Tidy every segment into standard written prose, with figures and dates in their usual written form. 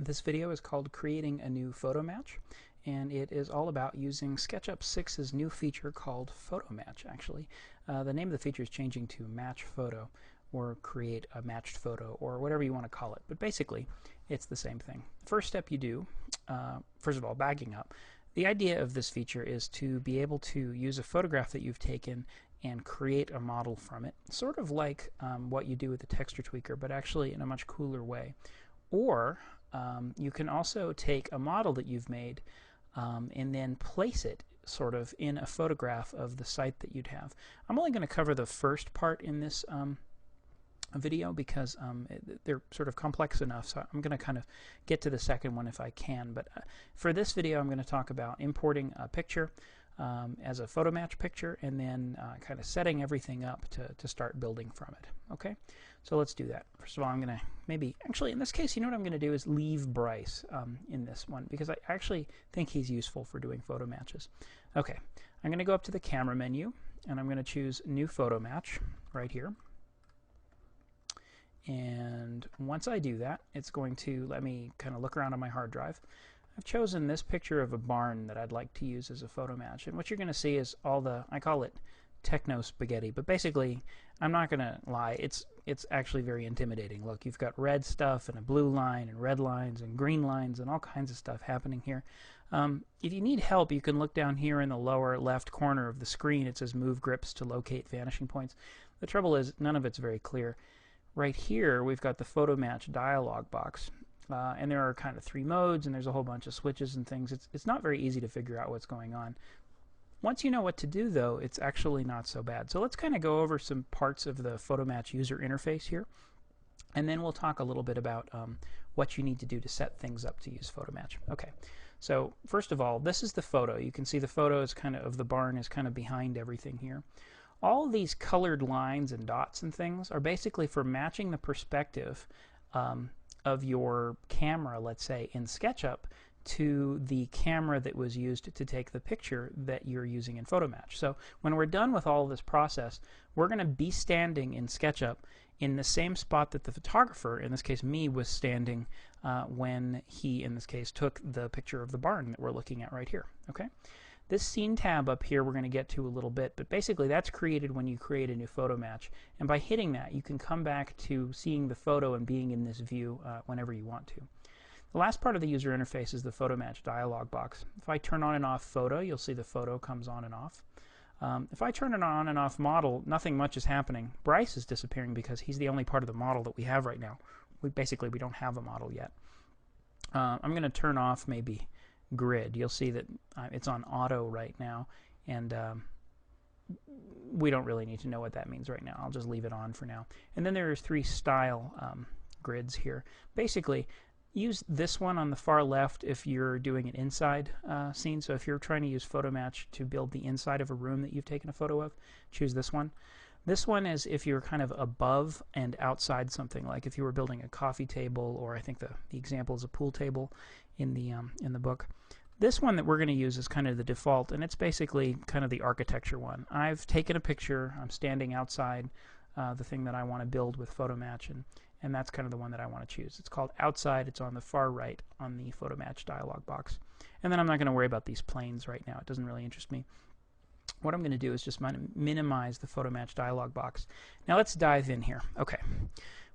This video is called Creating a New Photo Match, and it is all about using SketchUp 6's new feature called Photo Match, actually. The name of the feature is changing to Match Photo, or Create a Matched Photo, or whatever you want to call it. But basically, it's the same thing. First step you do, first of all, backing up, the idea of this feature is to be able to use a photograph that you've taken and create a model from it, sort of like what you do with the texture tweaker, but actually in a much cooler way. Or you can also take a model that you've made and then place it sort of in a photograph of the site that you'd have. I'm only going to cover the first part in this video because they're sort of complex enough, so I'm going to kind of get to the second one if I can. But for this video I'm going to talk about importing a picture as a photo match picture, and then kind of setting everything up to start building from it. Okay, so let's do that. First of all, I'm going to maybe, actually in this case, you know what I'm going to do is leave Bryce in this one, because I actually think he's useful for doing photo matches. Okay, I'm going to go up to the camera menu, and I'm going to choose New Photo Match right here. And once I do that, it's going to let me kind of look around on my hard drive. I've chosen this picture of a barn that I'd like to use as a photo match, and what you're going to see is all the, I call it techno spaghetti, but basically, I'm not going to lie, it's actually very intimidating. Look, you've got red stuff and a blue line and red lines and green lines and all kinds of stuff happening here. If you need help, you can look down here in the lower left corner of the screen. It says Move Grips to locate vanishing points. The trouble is, none of it's very clear. Right here, we've got the photo match dialog box. And there are kind of 3 modes, and there's a whole bunch of switches and things. It's not very easy to figure out what's going on. Once you know what to do, though, it's actually not so bad. So let's kind of go over some parts of the photo match user interface here, and then we'll talk a little bit about what you need to do to set things up to use photo match. Okay, so first of all, this is the photo. You can see the photo is kind of the barn is kind of behind everything here. All of these colored lines and dots and things are basically for matching the perspective of your camera, let's say, in SketchUp to the camera that was used to take the picture that you're using in Photo Match. So when we're done with all of this process, we're going to be standing in SketchUp in the same spot that the photographer, in this case me, was standing when he, in this case, took the picture of the barn that we're looking at right here. Okay? This scene tab up here we're going to get to a little bit, but basically that's created when you create a new photo match. And by hitting that, you can come back to seeing the photo and being in this view whenever you want to. The last part of the user interface is the photo match dialog box. If I turn on and off photo, you'll see the photo comes on and off. If I turn it on and off model, nothing much is happening. Bryce is disappearing because he's the only part of the model that we have right now. We don't have a model yet. I'm going to turn off maybe grid. You'll see that it's on auto right now, and we don't really need to know what that means right now. I'll just leave it on for now. And then there's 3 style grids here. Basically, use this one on the far left if you're doing an inside scene. So if you're trying to use Photo Match to build the inside of a room that you've taken a photo of, choose this one. This one is if you're kind of above and outside something, like if you were building a coffee table, or I think the example is a pool table in the book. This one that we're going to use is kind of the default, and it's basically kind of the architecture one. I've taken a picture, I'm standing outside the thing that I want to build with Photo Match, and that's kind of the one that I want to choose. It's called Outside. It's on the far right on the Photo Match dialog box. And then I'm not going to worry about these planes right now. It doesn't really interest me. What I'm going to do is just minimize the Photo Match dialog box. Now let's dive in here. Okay.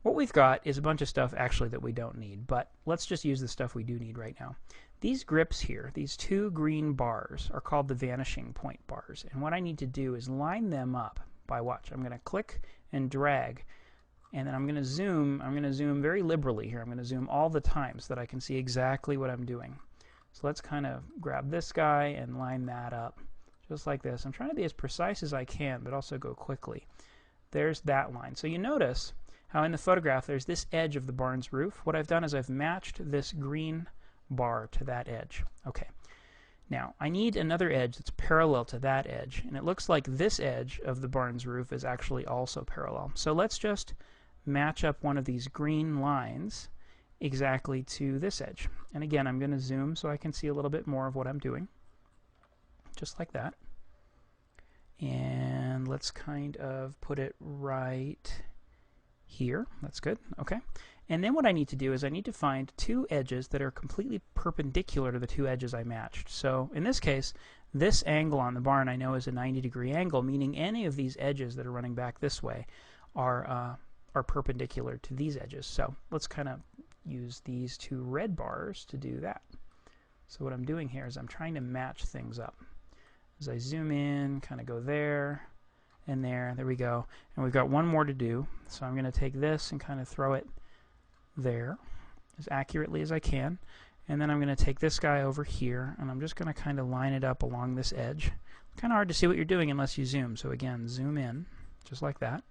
What we've got is a bunch of stuff actually that we don't need, but let's just use the stuff we do need right now. These grips here, these 2 green bars, are called the vanishing point bars. And what I need to do is line them up by, watch, I'm going to click and drag, and then I'm going to zoom. I'm going to zoom very liberally here. I'm going to zoom all the time so that I can see exactly what I'm doing. So let's kind of grab this guy and line that up just like this. I'm trying to be as precise as I can, but also go quickly. There's that line. So you notice how in the photograph there's this edge of the barn's roof. What I've done is I've matched this green bar to that edge. Okay. Now, I need another edge that's parallel to that edge, and it looks like this edge of the barn's roof is actually also parallel. So let's just match up one of these green lines exactly to this edge. And again, I'm going to zoom so I can see a little bit more of what I'm doing. Just like that. And let's kind of put it right here. That's good. Okay. And then what I need to do is I need to find two edges that are completely perpendicular to the two edges I matched. So in this case, this angle on the barn I know is a 90-degree angle, meaning any of these edges that are running back this way are perpendicular to these edges. So let's kind of use these two red bars to do that. So what I'm doing here is I'm trying to match things up. As I zoom in, kind of go there and there we go. And we've got one more to do. So I'm going to take this and kind of throw it there as accurately as I can. And then I'm going to take this guy over here, and I'm just going to kind of line it up along this edge. Kind of hard to see what you're doing unless you zoom. So again, zoom in, just like that.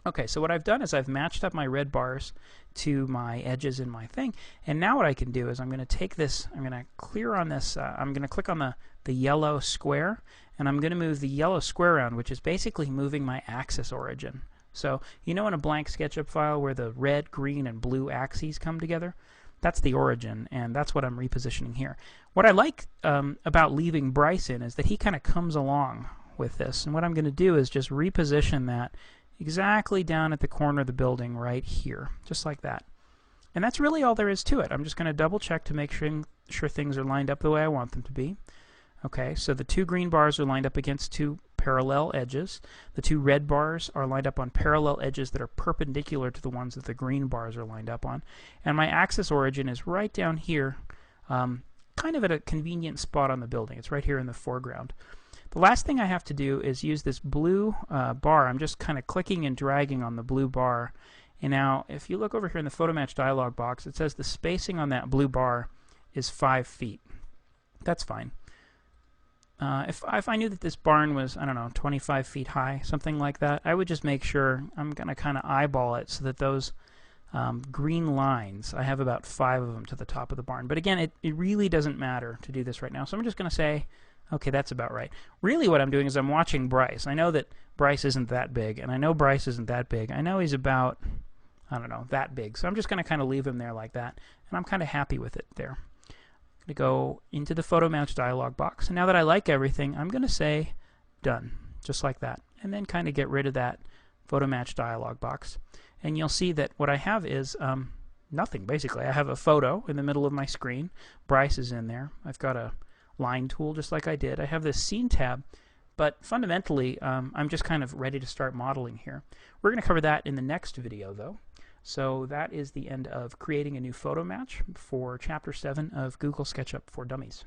Okay, so what I've done is I've matched up my red bars to my edges in my thing. And now what I can do is I'm going to take this, I'm going to clear on this, I'm going to click on the yellow square, and I'm going to move the yellow square around, which is basically moving my axis origin. So you know in a blank SketchUp file where the red, green, and blue axes come together? That's the origin, and that's what I'm repositioning here. What I like about leaving Bryce in is that he kind of comes along with this. And what I'm going to do is just reposition that exactly down at the corner of the building right here, just like that. And that's really all there is to it. I'm just going to double check to make sure things are lined up the way I want them to be. Okay, so the two green bars are lined up against two parallel edges. The two red bars are lined up on parallel edges that are perpendicular to the ones that the green bars are lined up on. And my axis origin is right down here, kind of at a convenient spot on the building. It's right here in the foreground. The last thing I have to do is use this blue bar. I'm just kind of clicking and dragging on the blue bar. And now, if you look over here in the PhotoMatch dialog box, it says the spacing on that blue bar is 5 feet. That's fine. If I knew that this barn was, I don't know, 25 feet high, something like that, I would just make sure I'm going to kind of eyeball it so that those green lines, I have about 5 of them to the top of the barn. But again, it really doesn't matter to do this right now. So I'm just going to say, okay, that's about right. Really what I'm doing is I'm watching Bryce. I know that Bryce isn't that big, and I know Bryce isn't that big. I know he's about, I don't know, that big. So I'm just going to kind of leave him there like that, and I'm kind of happy with it there. To go into the PhotoMatch dialog box, and now that I like everything, I'm going to say done, just like that, and then kind of get rid of that PhotoMatch dialog box. And you'll see that what I have is nothing, basically. I have a photo in the middle of my screen. Bryce is in there. I've got a line tool just like I did. I have this scene tab, but fundamentally I'm just kind of ready to start modeling here. We're going to cover that in the next video though. So that is the end of creating a new photo match for Chapter 7 of Google SketchUp for Dummies.